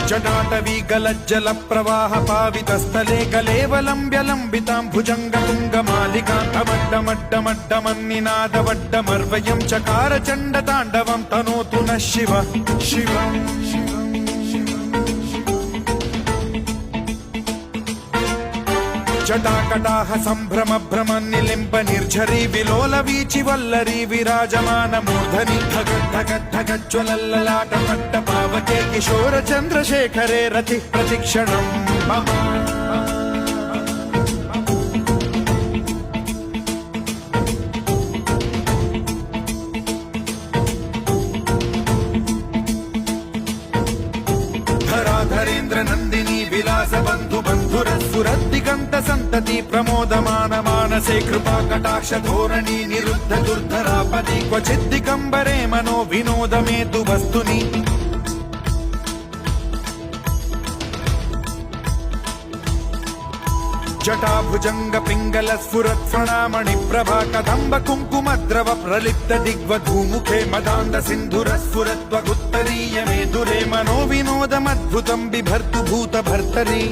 जटाटवी गलज्जल प्रवाह पावितस्थले कलेवलम्ब्य लम्बितां भुजङ्गतुङ्गमालिकान्तमड्डमड्डमड्डमन्निनादवड्डमर्वयं चकार चण्डताण्डवं तनोतु नः शिवः शिवम् जटाकटाह सम्भ्रम भ्रम निलिम्ब निर्झरी विलोल वीचि वल्लरी विराजमान मूर्धनि धगद्धगद्धगज्ज्वलल्ललाट पट्ट पावके किशोर चन्द्रशेखरे रतिः प्रतिक्षणम् मम धराधरेन्द्र नन्दिनी विलास बन्धु बन्धुरस्फुरद्दिगन्त सन्तति प्रमोदमान मानसे कृपा कटाक्ष धोरणी निरुद्ध दुर्धरापदि क्वचिद्दिगम्बरे मनो विनोद मेतु वस्तुनि जटाभुजंग पिंगल स्फुरत् प्रणामणि प्रभा कदम्ब कुङ्कुमद्रव प्रलिप्त दिग्वधूमुखे मदान्ध सिन्धुर स्फुरत्वगुत्तरीय मेधुरे मनो विनोदमद्भुतं बिभर्तु भूत भर्तरि